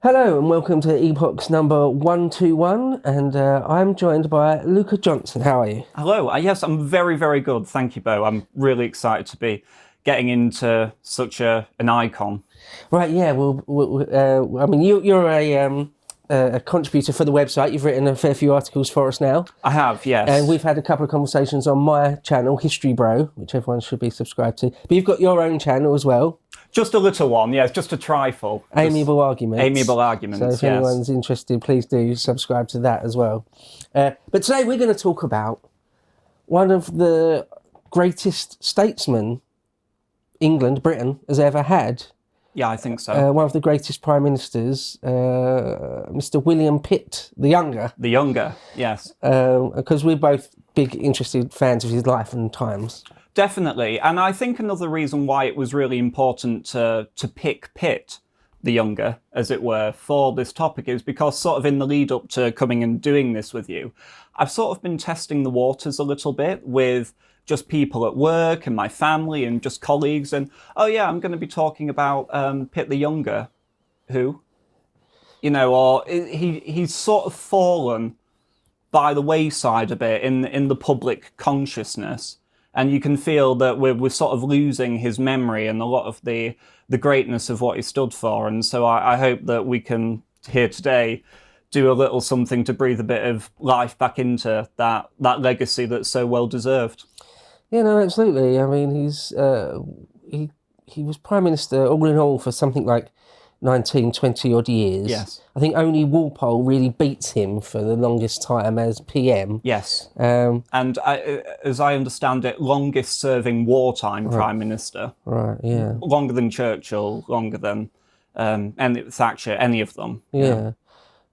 Hello and welcome to Epochs number 121, and I'm joined by Luca Johnson. How are you? Hello. Yes, I'm very, very good. Thank you, Bo. I'm really excited to be getting into such an icon. Right, yeah. I mean, you're a contributor for the website. You've written a fair few articles for us now, I have, yes. and we've had a couple of conversations on my channel, History Bro, which everyone should be subscribed to. But you've got your own channel as well. Just a little one, yes, just a trifle. Amiable Arguments. Amiable Arguments, So if yes. anyone's interested, please do subscribe to that as well. But today we're going to talk about one of the greatest statesmen Britain has ever had. Yeah, I think so. One of the greatest prime ministers, Mr. William Pitt, the Younger. The Younger, yes. Because we're both big, interested fans of his life and times. Definitely. And I think another reason why it was really important to pick Pitt, the Younger, as it were, for this topic is because sort of in the lead up to coming and doing this with you, I've sort of been testing the waters a little bit with just people at work and my family and just colleagues. And, oh yeah, I'm going to be talking about Pitt the Younger. Who? You know, or he's sort of fallen by the wayside a bit in the public consciousness. And you can feel that we're sort of losing his memory and a lot of the greatness of what he stood for. And so I hope that we can, here today, do a little something to breathe a bit of life back into that legacy that's so well deserved. Yeah, no, absolutely. I mean, he was Prime Minister all in all for something like 19, 20 odd years. Yes. I think only Walpole really beats him for the longest time as PM. Yes. And as I understand it, longest serving wartime Prime Minister. Right, yeah. Longer than Churchill, longer than Thatcher, any of them. Yeah.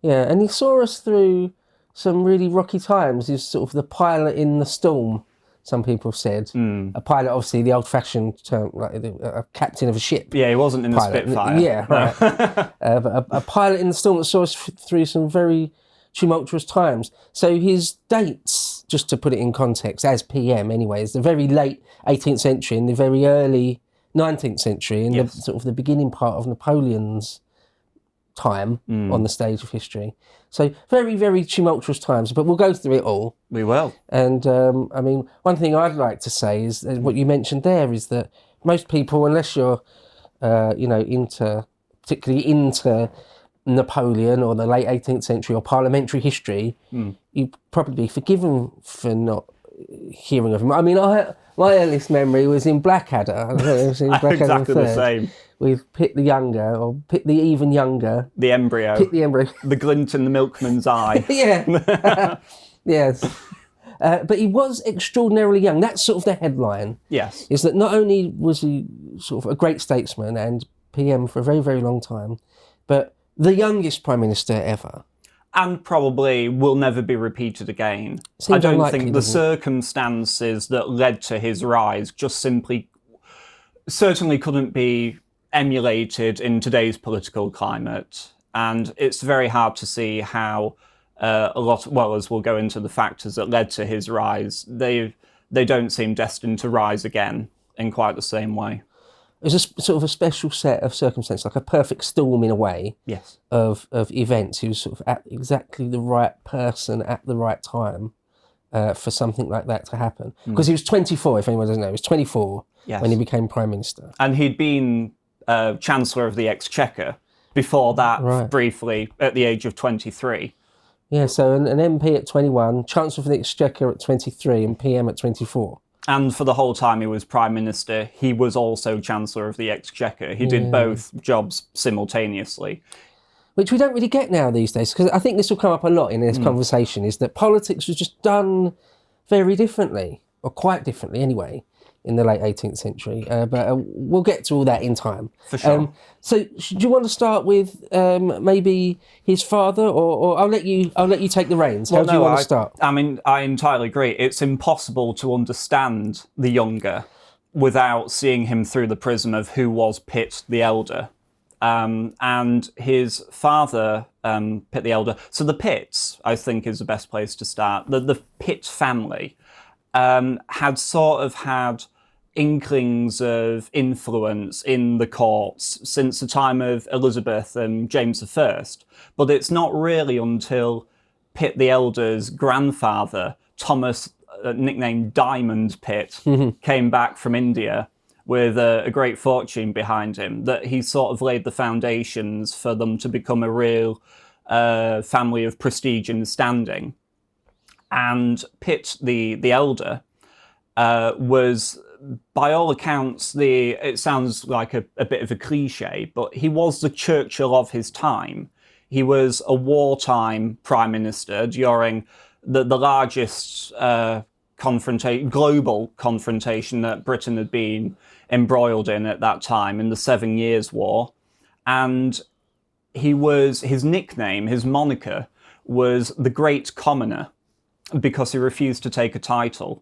Yeah, and he saw us through some really rocky times. He was sort of the pilot in the storm, some people have said. A pilot, obviously, the old-fashioned term, like a captain of a ship. Yeah, he wasn't in the Spitfire. Yeah, right. But a pilot in the storm that saw us through some very tumultuous times. So his dates, just to put it in context, as PM anyway, is the very late 18th century and the very early 19th century, and the sort of the beginning part of Napoleon's time on the stage of history. So very, very tumultuous times, but we'll go through it all. We will. And I mean, one thing I'd like to say is what you mentioned there is that most people, unless you're, particularly into Napoleon or the late 18th century or parliamentary history, you'd probably be forgiven for not hearing of him. I mean, my earliest memory was in Blackadder. I don't know if it was in Blackadder exactly the same. With Pitt the Younger, or Pitt the even younger. The embryo. Pitt the embryo. The glint in the milkman's eye. Yeah. Yes. But he was extraordinarily young. That's sort of the headline. Yes. Is that not only was he sort of a great statesman and PM for a very, very long time, but the youngest Prime Minister ever. And probably will never be repeated again. Seems I don't unlikely, think the circumstances that led to his rise just certainly couldn't be emulated in today's political climate. And it's very hard to see how as we'll go into the factors that led to his rise, they don't seem destined to rise again in quite the same way. It was a sort of a special set of circumstances, like a perfect storm in a way. Yes. Of events. He was sort of at exactly the right person at the right time for something like that to happen. Because he was 24, if anyone doesn't know. He was 24 when he became Prime Minister. And he'd been Chancellor of the Exchequer before that, briefly, at the age of 23. Yeah, so an MP at 21, Chancellor of the Exchequer at 23 and PM at 24. And for the whole time he was Prime Minister, he was also Chancellor of the Exchequer. He did both jobs simultaneously. Which we don't really get now these days, because I think this will come up a lot in this conversation, is that politics was just done very differently, or quite differently anyway, in the late 18th century. But we'll get to all that in time. For sure. So do you want to start with maybe his father, or I'll let you take the reins. How do you want to start? I mean, I entirely agree. It's impossible to understand the Younger without seeing him through the prism of who was Pitt the Elder. And his father, Pitt the Elder. So the Pitts, I think, is the best place to start. The Pitt family had inklings of influence in the courts since the time of Elizabeth and James I. But it's not really until Pitt the Elder's grandfather, Thomas, nicknamed Diamond Pitt, came back from India with a great fortune behind him, that he sort of laid the foundations for them to become a real family of prestige and standing. And Pitt the Elder was, by all accounts, it sounds like a bit of a cliche, but he was the Churchill of his time. He was a wartime prime minister during the largest global confrontation that Britain had been embroiled in at that time, in the 7 Years' War. And his nickname, his moniker, was the Great Commoner, because he refused to take a title.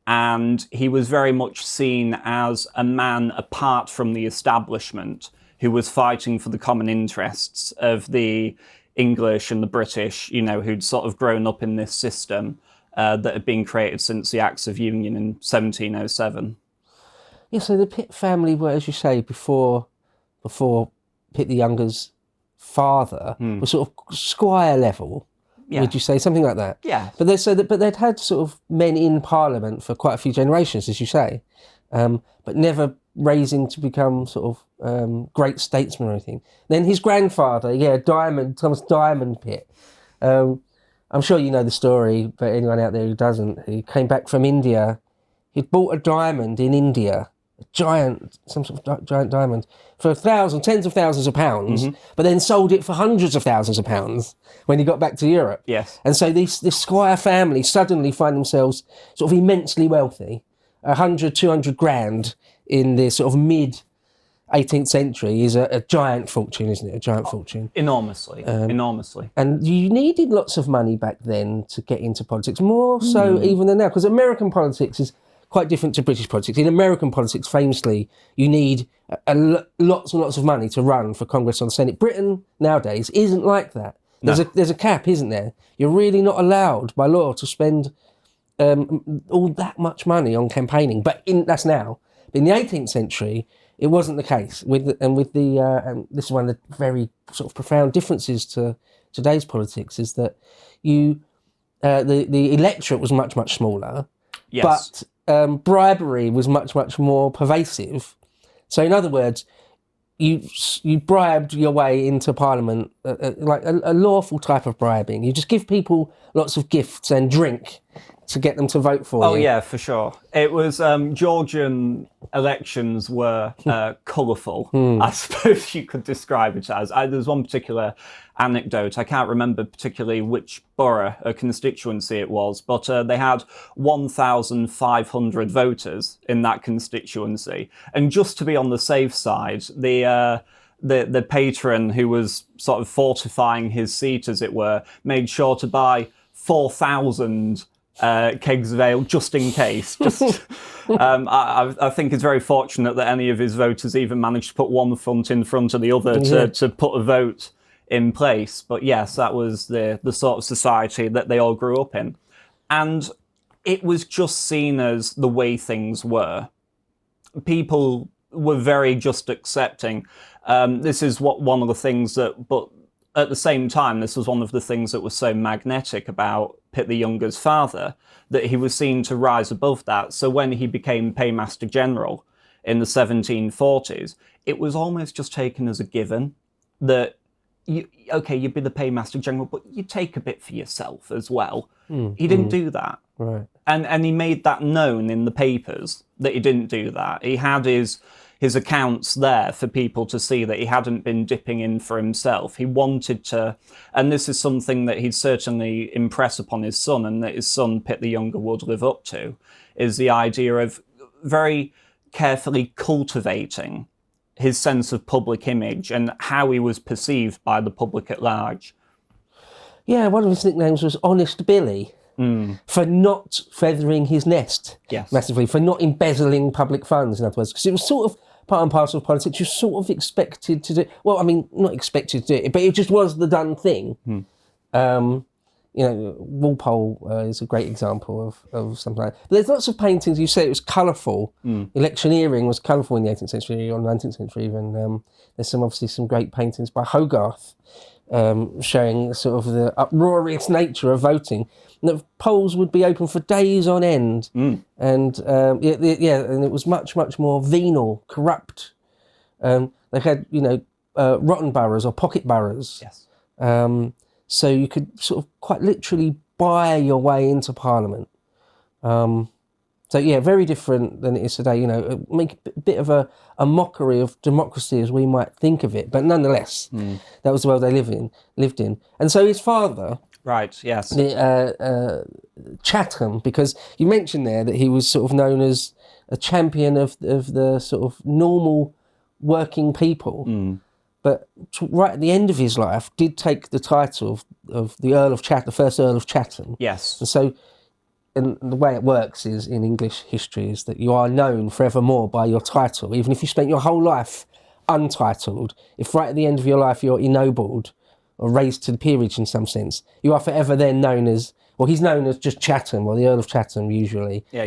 And he was very much seen as a man apart from the establishment who was fighting for the common interests of the English and the British, who'd sort of grown up in this system that had been created since the Acts of Union in 1707. Yeah, so the Pitt family were, as you say, before Pitt the Younger's father, was sort of squire level. Yeah. Would you say something like that? Yeah. But they'd had sort of men in Parliament for quite a few generations, as you say, but never raising to become sort of great statesmen or anything. Then his grandfather, Thomas Diamond Pitt. I'm sure you know the story, but anyone out there who doesn't, he came back from India. He'd bought a diamond in India, some sort of giant diamond, for tens of thousands of pounds, but then sold it for hundreds of thousands of pounds when he got back to Europe. Yes. And so this squire family suddenly find themselves sort of immensely wealthy, 100, 200 grand in the sort of mid 18th century is a giant fortune, isn't it? A giant fortune. Enormously. And you needed lots of money back then to get into politics, more so even than now, because American politics is quite different to British politics. In American politics, famously, you need lots and lots of money to run for Congress or the Senate. Britain nowadays isn't like that. There's a cap, isn't there? You're really not allowed by law to spend all that much money on campaigning. But that's now. In the 18th century, it wasn't the case. And this is one of the very sort of profound differences to today's politics, is that the electorate was much, much smaller. Yes. But bribery was much, much more pervasive. So in other words, you bribed your way into Parliament, like a lawful type of bribing. You just give people lots of gifts and drink to get them to vote for you. Oh yeah, for sure. It was, Georgian elections were colourful, I suppose you could describe it as. There's one particular anecdote, I can't remember particularly which borough or constituency it was, but they had 1,500 voters in that constituency. And just to be on the safe side, the patron who was sort of fortifying his seat, as it were, made sure to buy 4,000 kegs of ale just in case. I think it's very fortunate that any of his voters even managed to put one foot in front of the other to put a vote in place. But yes, that was the sort of society that they all grew up in. And it was just seen as the way things were. People were very just accepting. This is one of the things but at the same time, this was one of the things that was so magnetic about Pitt the Younger's father, that he was seen to rise above that. So when he became Paymaster General in the 1740s, it was almost just taken as a given that, you'd be the Paymaster General, but you take a bit for yourself as well. He didn't do that. Right. And he made that known in the papers that he didn't do that. He had his accounts there for people to see that he hadn't been dipping in for himself. He wanted to, and this is something that he'd certainly impress upon his son, and that his son, Pitt the Younger, would live up to, is the idea of very carefully cultivating his sense of public image and how he was perceived by the public at large. Yeah, one of his nicknames was Honest Billy, for not feathering his nest massively, for not embezzling public funds, in other words, because it was sort of part and parcel of politics. You're sort of expected to do, well, I mean, not expected to do it, but it just was the done thing. Walpole is a great example of something like that. But there's lots of paintings, you say it was colourful. Electioneering was colourful in the 18th century or 19th century even. There's obviously some great paintings by Hogarth showing sort of the uproarious nature of voting. And the polls would be open for days on end. And and it was much, much more venal, corrupt. They had, rotten boroughs or pocket boroughs. Yes. So you could sort of quite literally buy your way into Parliament. Very different than it is today. Make a bit of a mockery of democracy as we might think of it, but nonetheless, that was the world they lived in. And so his father, right? Yes, Chatham, because you mentioned there that he was sort of known as a champion of the sort of normal working people. But right at the end of his life, did take the title of the Earl of Chatham, the first Earl of Chatham. Yes. And so, and the way it works is in English history is that you are known forevermore by your title, even if you spent your whole life untitled. If right at the end of your life you're ennobled or raised to the peerage in some sense, you are forever then known as, well, he's known as just Chatham or the Earl of Chatham usually. Yeah,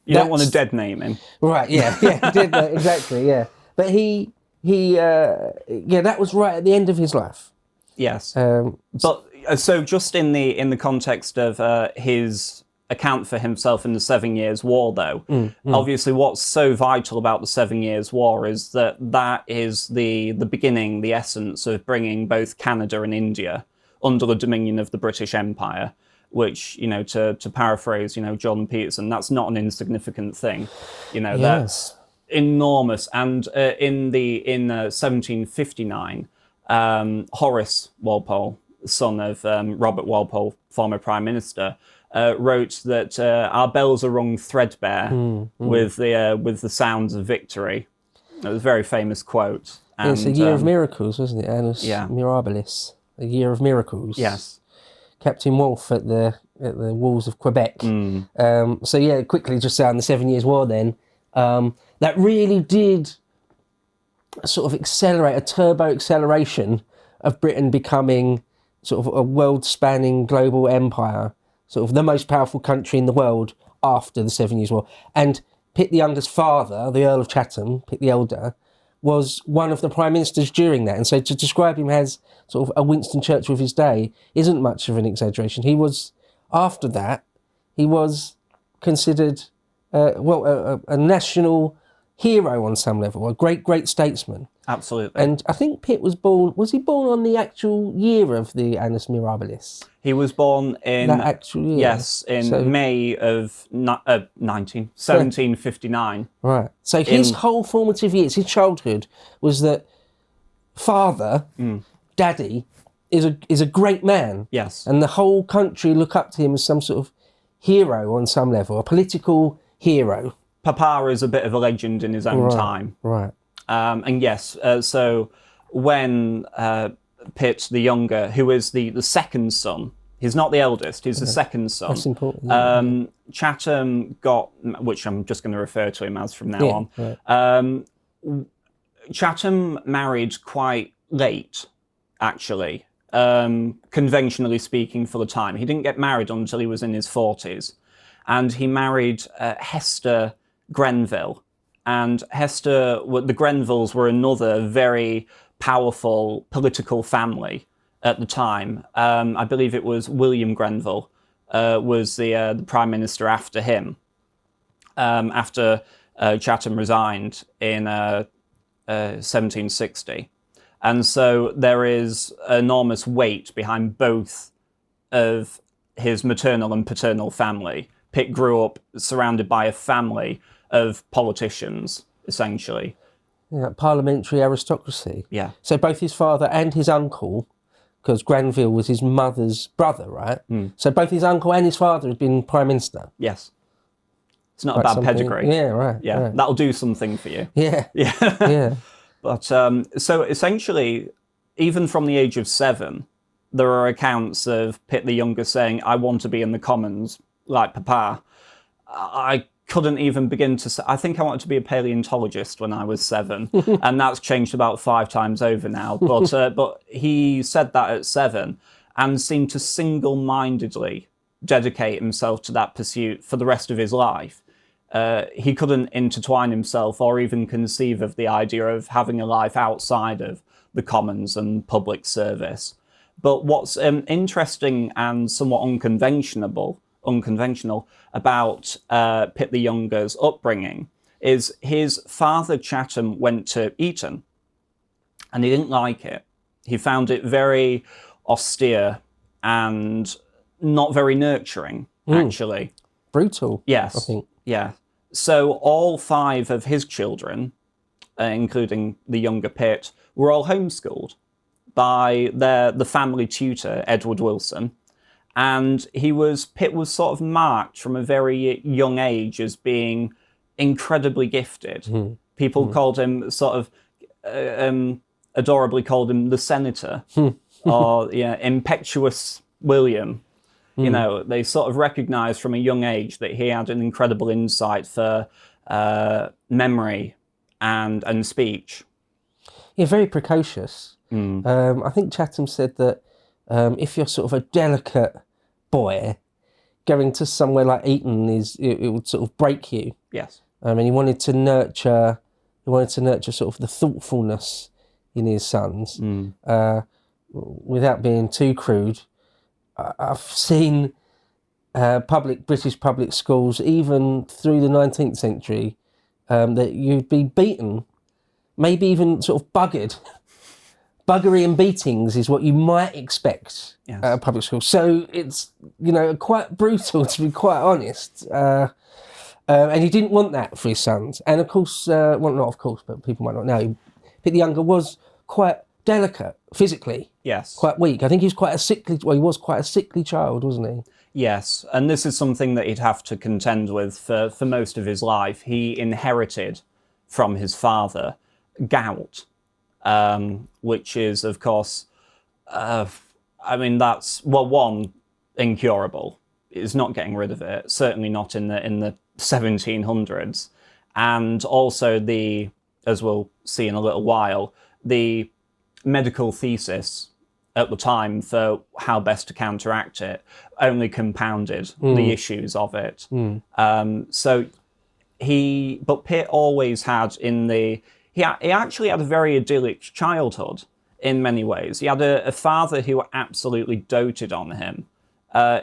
you don't want to dead name him. Right. Yeah. Exactly. Yeah. But he that was right at the end of his life. Yes. But so just in the context of his account for himself in the 7 Years' War, though, obviously what's so vital about the 7 Years' War is that is the beginning, the essence of bringing both Canada and India under the dominion of the British Empire, which, to paraphrase, John Peterson, that's not an insignificant thing. That's enormous. And in 1759, Horace Walpole, son of Robert Walpole, former Prime Minister, wrote that our bells are rung threadbare with the sounds of victory. It was a very famous quote. And, it's a year of miracles, wasn't it? Annus Mirabilis, a year of miracles. Yes. Captain Wolfe at the walls of Quebec. Quickly just say on the 7 Years' War then, that really did sort of accelerate, a turbo acceleration of Britain becoming sort of a world-spanning global empire, sort of the most powerful country in the world after the 7 Years' War. And Pitt the Younger's father, the Earl of Chatham, Pitt the Elder, was one of the prime ministers during that. And so to describe him as sort of a Winston Churchill of his day isn't much of an exaggeration. He was, after that, he was considered, a national hero on some level, a great statesman. Absolutely. And I think Pitt was he born on the actual year of the Annus Mirabilis? He was born in... That actual year? Yes, in May of 1759. Right. So his whole formative years, his childhood, was that father, daddy, is a great man. Yes. And the whole country look up to him as some sort of hero on some level, a political hero. Papa is a bit of a legend in his own time. Right. And yes, so when Pitt the Younger, who is the second son, he's not the eldest, he's the second son. That's important. Chatham got, which I'm just going to refer to him as from now on. Right. Chatham married quite late, actually, conventionally speaking for the time. He didn't get married until he was in his 40s. And he married Hester Grenville. And the Grenvilles were another very powerful political family at the time. I believe it was William Grenville was the Prime Minister after him, after Chatham resigned in 1760. And so there is enormous weight behind both of his maternal and paternal family. Pitt grew up surrounded by a family of politicians, essentially. Yeah, parliamentary aristocracy. Yeah. So both his father and his uncle, because Grenville was his mother's brother, right? So both his uncle and his father had been Prime Minister. Yes. It's not a bad pedigree. Yeah, right. Yeah, right. That'll do something for you. Yeah. Yeah. Yeah. But so essentially, even from the age of 7, there are accounts of Pitt the Younger saying, I want to be in the Commons like Papa. I couldn't even begin to say, I think I wanted to be a paleontologist when I was 7, and that's changed about 5 times over now. But he said that at 7, and seemed to single-mindedly dedicate himself to that pursuit for the rest of his life. He couldn't intertwine himself or even conceive of the idea of having a life outside of the Commons and public service. But what's interesting and somewhat unconventional about Pitt the Younger's upbringing is his father, Chatham, went to Eton, and he didn't like it. He found it very austere and not very nurturing, actually. Brutal. Yes. I think. Yeah. So all 5 of his children, including the younger Pitt, were all homeschooled by the family tutor, Edward Wilson. And Pitt was sort of marked from a very young age as being incredibly gifted. People called him sort of, adorably called him the Senator, or impetuous William. You know, they sort of recognised from a young age that he had an incredible insight for memory and speech. Yeah, very precocious. I think Chatham said that if you're sort of a delicate boy, going to somewhere like Eton it would sort of break you. Yes. And he wanted to nurture sort of the thoughtfulness in his sons. Without being too crude, I've seen British public schools, even through the 19th century, that you'd be beaten, maybe even sort of buggered. Buggery and beatings is what you might expect at a public school. So it's, quite brutal, to be quite honest. And he didn't want that for his sons. And of course, well, not of course, but people might not know, Pitt the Younger was quite delicate physically. Yes. Quite weak. I think he was quite a sickly child, wasn't he? Yes, and this is something that he'd have to contend with for most of his life. He inherited from his father gout, which is, of course, that's, one, incurable. It's not getting rid of it, certainly not in the 1700s. And also as we'll see in a little while, the medical thesis at the time for how best to counteract it only compounded the issues of it. But Pitt always had he actually had a very idyllic childhood in many ways. He had a father who absolutely doted on him.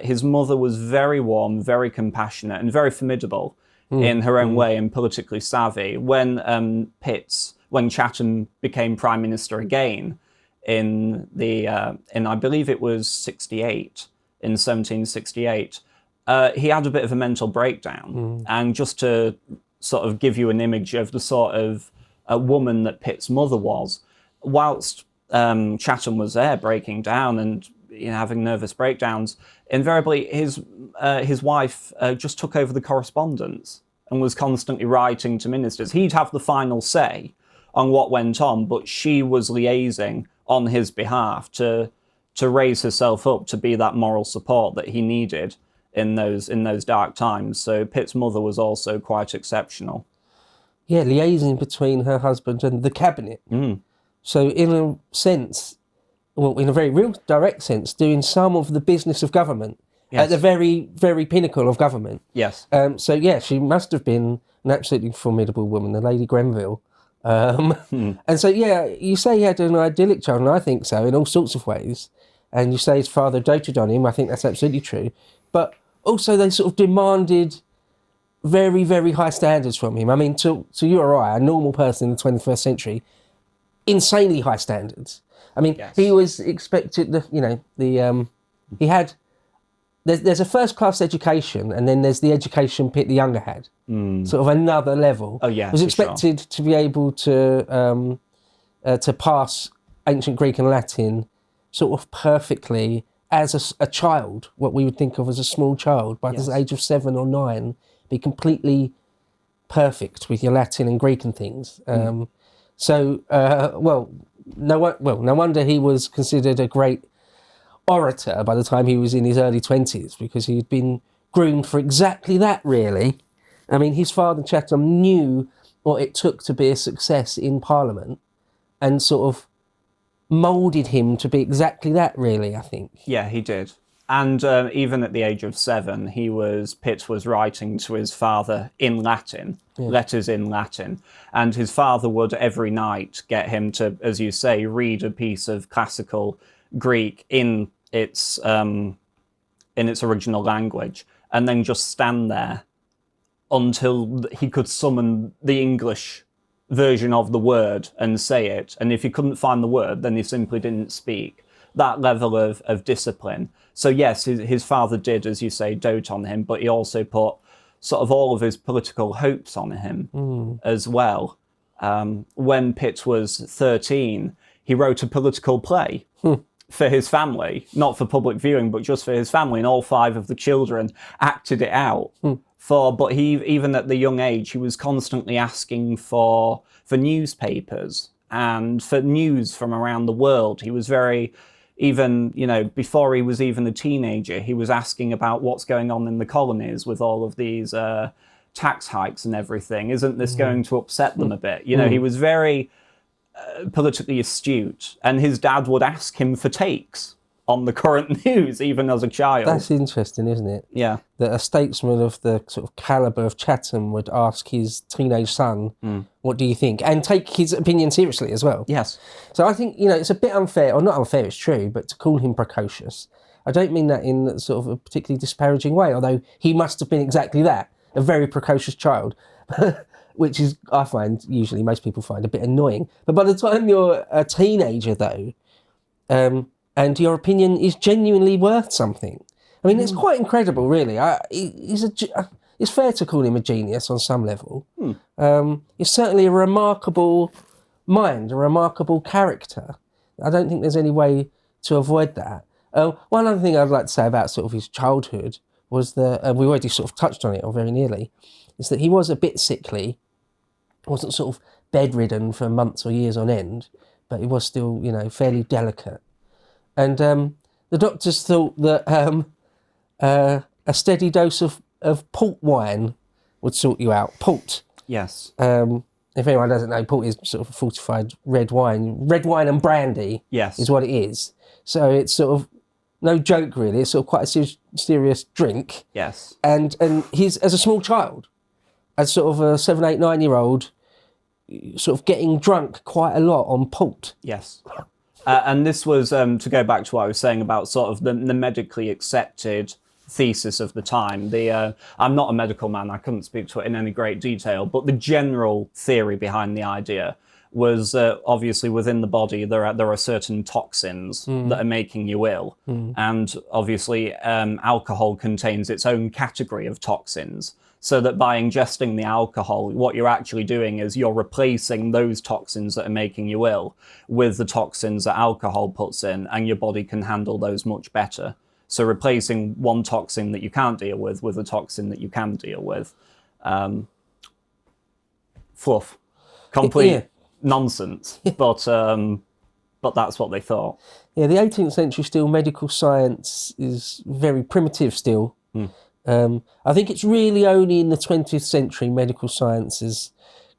His mother was very warm, very compassionate, and very formidable in her own way and politically savvy. When Chatham became Prime Minister again in I believe it was 1768, he had a bit of a mental breakdown. And just to sort of give you an image of the sort of a woman that Pitt's mother was, whilst Chatham was there breaking down and having nervous breakdowns, invariably his wife just took over the correspondence and was constantly writing to ministers. He'd have the final say on what went on, but she was liaising on his behalf to raise herself up to be that moral support that he needed in those dark times. So Pitt's mother was also quite exceptional. Yeah, liaising between her husband and the cabinet. So in a sense, well, in a very real direct sense, doing some of the business of government at the very, very pinnacle of government. Yes. So yeah, she must have been an absolutely formidable woman, the Lady Grenville. And so, yeah, you say he had an idyllic child, and I think so, in all sorts of ways. And you say his father doted on him, I think that's absolutely true. But also they sort of demanded very, very high standards from him. I mean, to you or I, a normal person in the 21st century, insanely high standards. I mean, he was expected, he had, there's a first-class education, and then there's the education Pitt the Younger had. Sort of another level. Oh, yeah, was expected to be able to pass ancient Greek and Latin sort of perfectly as a child, what we would think of as a small child, by the age of 7 or 9, be completely perfect with your Latin and Greek and things. No wonder he was considered a great orator by the time he was in his early 20s, because he'd been groomed for exactly that, really. I mean, his father, Chatham, knew what it took to be a success in Parliament and sort of moulded him to be exactly that, really, I think. Yeah, he did. And even at the age of 7, Pitt was writing to his father in Latin, letters in Latin. And his father would every night get him to, as you say, read a piece of classical Greek in its original language, and then just stand there until he could summon the English version of the word and say it. And if he couldn't find the word, then he simply didn't speak. That level of discipline. So yes, his father did, as you say, dote on him, but he also put sort of all of his political hopes on him as well. When Pitt was 13, he wrote a political play for his family, not for public viewing, but just for his family, and all 5 of the children acted it out. But even at the young age, he was constantly asking for newspapers and for news from around the world. He was very, even, before he was even a teenager, he was asking about what's going on in the colonies with all of these tax hikes and everything. Isn't this going to upset them a bit? He was very politically astute, and his dad would ask him for takes on the current news, even as a child. That's interesting, isn't it? Yeah. That a statesman of the sort of calibre of Chatham would ask his teenage son, what do you think? And take his opinion seriously as well. Yes. So I think, it's a bit unfair, or not unfair, it's true, but to call him precocious, I don't mean that in sort of a particularly disparaging way, although he must have been exactly that, a very precocious child, which is, I find, usually most people find a bit annoying. But by the time you're a teenager, though, and your opinion is genuinely worth something. I mean, it's quite incredible, really. It's fair to call him a genius on some level. He's certainly a remarkable mind, a remarkable character. I don't think there's any way to avoid that. One other thing I'd like to say about sort of his childhood was that, we already sort of touched on it, or very nearly, is that he was a bit sickly. Wasn't sort of bedridden for months or years on end, but he was still, fairly delicate. And the doctors thought that a steady dose of port wine would sort you out. Port. Yes. If anyone doesn't know, port is sort of fortified red wine. Red wine and brandy is what it is. So it's sort of no joke, really. It's sort of quite a serious drink. Yes. And he's, as a small child, as sort of a 7, 8, 9-year-old, sort of getting drunk quite a lot on port. Yes. And this was, to go back to what I was saying about sort of the medically accepted thesis of the time. I'm not a medical man, I couldn't speak to it in any great detail, but the general theory behind the idea was obviously within the body there are certain toxins that are making you ill. And obviously alcohol contains its own category of toxins. So that by ingesting the alcohol, what you're actually doing is you're replacing those toxins that are making you ill with the toxins that alcohol puts in, and your body can handle those much better. So replacing one toxin that you can't deal with a toxin that you can deal with. Fluff. Complete nonsense. But that's what they thought. Yeah, the 18th century still, medical science is very primitive still. I think it's really only in the 20th century medical science has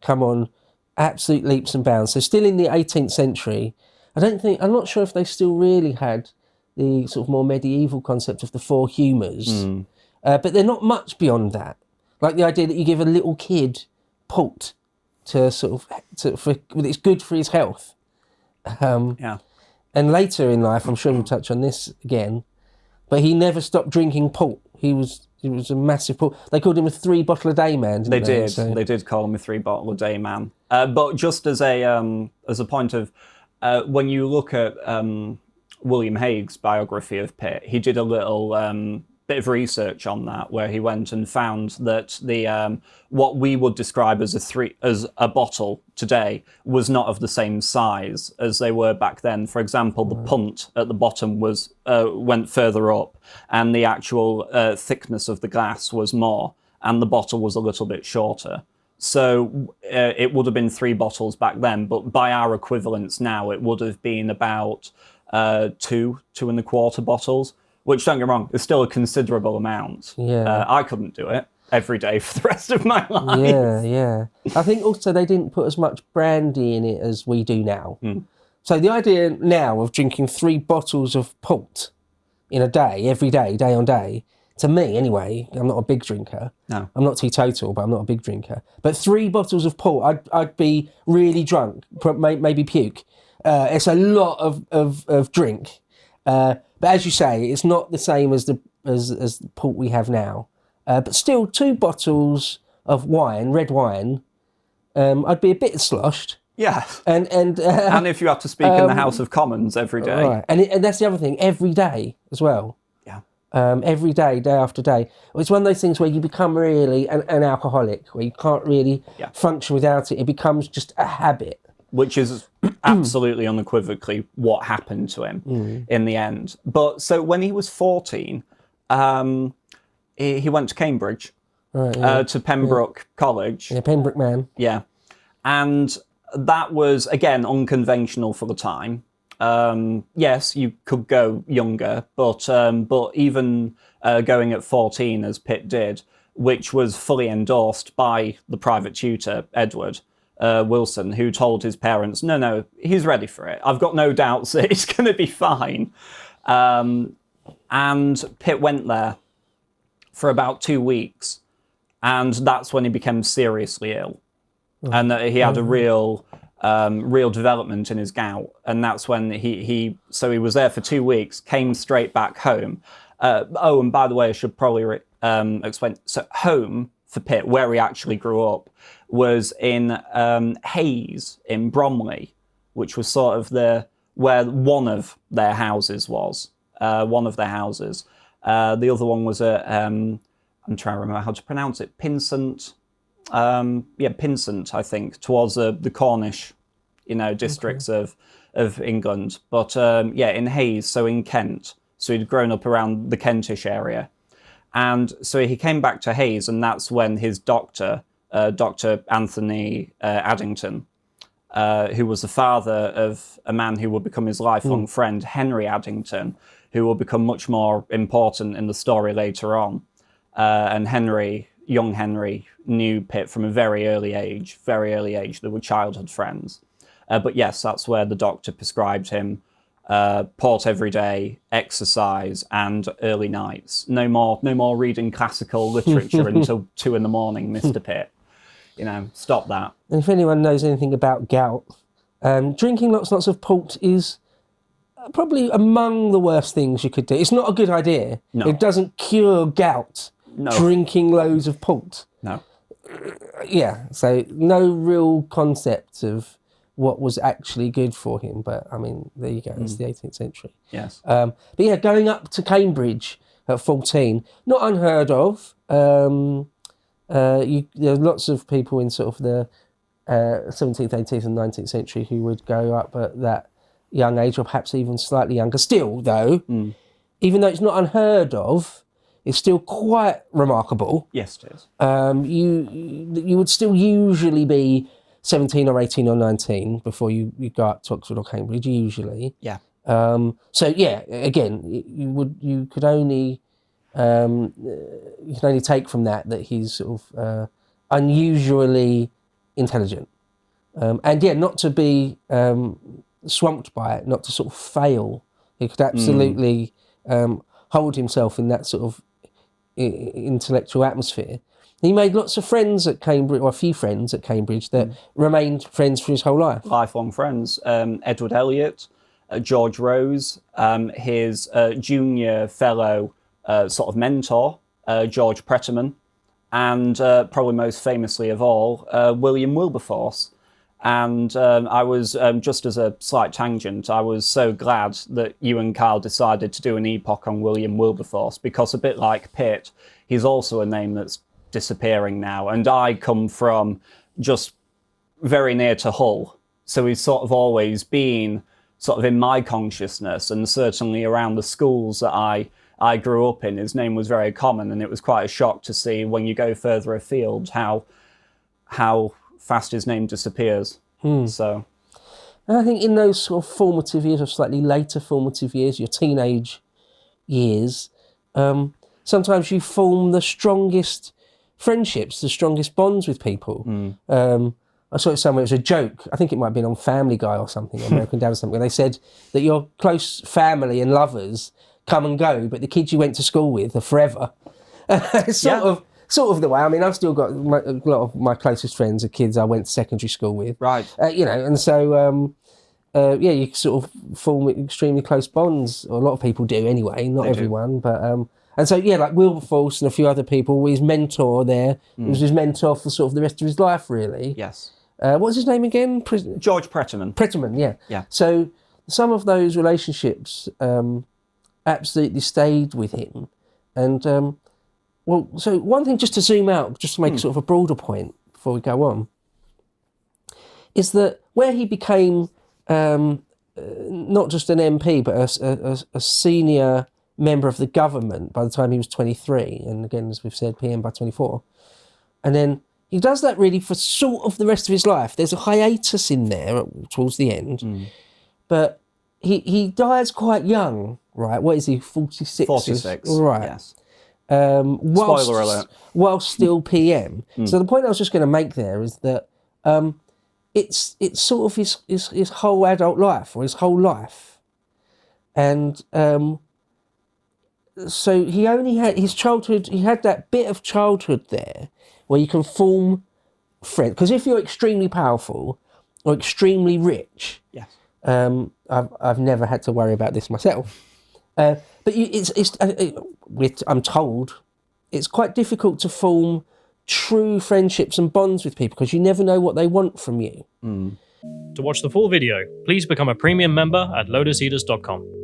come on absolute leaps and bounds. So still in the 18th century, I'm not sure if they still really had the sort of more medieval concept of the 4 humours, but they're not much beyond that. Like the idea that you give a little kid port to it's good for his health. And later in life, I'm sure we'll touch on this again, but he never stopped drinking port. He was a massive port. They called him a 3-bottle-a-day man, didn't they? So they did call him a 3-bottle-a-day man. But just as a point of, when you look at William Hague's biography of Pitt, he did a little bit of research on that, where he went and found that the what we would describe as a bottle today was not of the same size as they were back then. For example, the punt at the bottom was went further up, and the actual thickness of the glass was more, and the bottle was a little bit shorter. So it would have been 3 bottles back then, but by our equivalents now, it would have been about 2 2.25 bottles. Which, don't get me wrong, is still a considerable amount. Yeah. I couldn't do it every day for the rest of my life. Yeah. I think also they didn't put as much brandy in it as we do now. So the idea now of drinking 3 bottles of port in a day, every day, day on day, to me anyway, I'm not a big drinker. No. I'm not teetotal, but I'm not a big drinker. But 3 bottles of port, I'd be really drunk, maybe puke. It's a lot of drink. But as you say, it's not the same as the port we have now. But still, 2 bottles of wine, red wine, I'd be a bit sloshed. Yeah. And if you have to speak in the House of Commons every day. Right. And that's the other thing, every day as well. Yeah. Every day, day after day. It's one of those things where you become really an alcoholic, where you can't really function without it. It becomes just a habit. Which is absolutely unequivocally what happened to him in the end. But so when he was 14, he went to Cambridge, to Pembroke College. Yeah, Pembroke man. Yeah. And that was, again, unconventional for the time. Yes, you could go younger, but even going at 14, as Pitt did, which was fully endorsed by the private tutor, Edward Wilson, who told his parents, no, he's ready for it. I've got no doubts that it's going to be fine. And Pitt went there for about 2 weeks, and that's when he became seriously ill. And he had a real development in his gout, and that's when he was there for 2 weeks, came straight back home. And by the way, I should probably explain. So home for Pitt, where he actually grew up, was in Hayes in Bromley, which was sort of where one of their houses was. One of their houses. The other one was I'm trying to remember how to pronounce it. Pinsent. Pinsent, I think, towards the Cornish, districts of England. But in Hayes, so in Kent. So he'd grown up around the Kentish area. And so he came back to Hayes, and that's when his doctor, Dr. Anthony Addington, who was the father of a man who would become his lifelong friend, Henry Addington, who will become much more important in the story later on. And young Henry, knew Pitt from a very early age. They were childhood friends. But yes, that's where the doctor prescribed him port every day, exercise, and early nights. No more reading classical literature until 2 a.m, Mr. Pitt. Stop that. And if anyone knows anything about gout, drinking lots and lots of port is probably among the worst things you could do. It's not a good idea. No. It doesn't cure gout. No. Drinking loads of port. No. Yeah, so no real concept of what was actually good for him. But, I mean, there you go. It's the 18th century. Yes. But yeah, going up to Cambridge at 14, not unheard of. There are lots of people in sort of the 17th, 18th and 19th century who would go up at that young age, or perhaps even slightly younger. Still, though, even though it's not unheard of, it's still quite remarkable. Yes, it is. You would still usually be 17 or 18 or 19 before you go up to Oxford or Cambridge, usually. Yeah. So yeah, again, you could only take from that he's sort of unusually intelligent, and yeah, not to be swamped by it, not to sort of fail. He could absolutely hold himself in that sort of intellectual atmosphere. He made lots of friends at Cambridge, or a few friends at Cambridge that remained friends for his whole life. Lifelong friends. Edward Eliot, George Rose, his junior fellow sort of mentor, George Prettyman, and probably most famously of all, William Wilberforce. And I was, just as a slight tangent, I was so glad that you and Carl decided to do an epoch on William Wilberforce, because a bit like Pitt, he's also a name that's disappearing now. And I come from just very near to Hull, so he's sort of always been sort of in my consciousness, and certainly around the schools that I grew up in, his name was very common, and it was quite a shock to see when you go further afield how fast his name disappears. So, and I think in those sort of formative years, or slightly later formative years, your teenage years, sometimes you form the strongest friendships, the strongest bonds with people. I saw it somewhere, it was a joke. I think it might have been on Family Guy or something, or American Dad or something. They said that your close family and lovers come and go, but the kids you went to school with are forever. It's sort of the way. I mean, I've still got a lot of my closest friends are kids I went to secondary school with. Right. You know, and so, you sort of form extremely close bonds, or a lot of people do anyway, not everyone, but... and so, like Wilberforce and a few other people, his mentor there, was his mentor for sort of the rest of his life, really. Yes. What was his name again? George Prettyman. Prettyman, yeah. Yeah. So some of those relationships absolutely stayed with him. And, so one thing, just to zoom out, just to make sort of a broader point before we go on, is that where he became not just an MP, but a senior member of the government by the time he was 23, and again, as we've said, PM by 24. And then he does that really for sort of the rest of his life. There's a hiatus in there towards the end, but he dies quite young, right? What is he, 46? 46, right. Yes. Spoiler alert. Whilst still PM. So the point I was just going to make there is that it's sort of his whole adult life, or his whole life. And so he only had his childhood, he had that bit of childhood there where you can form friends. Because if you're extremely powerful or extremely rich, Yes. I've never had to worry about this myself. But I'm told it's quite difficult to form true friendships and bonds with people because you never know what they want from you. To watch the full video, please become a premium member at lotuseaters.com.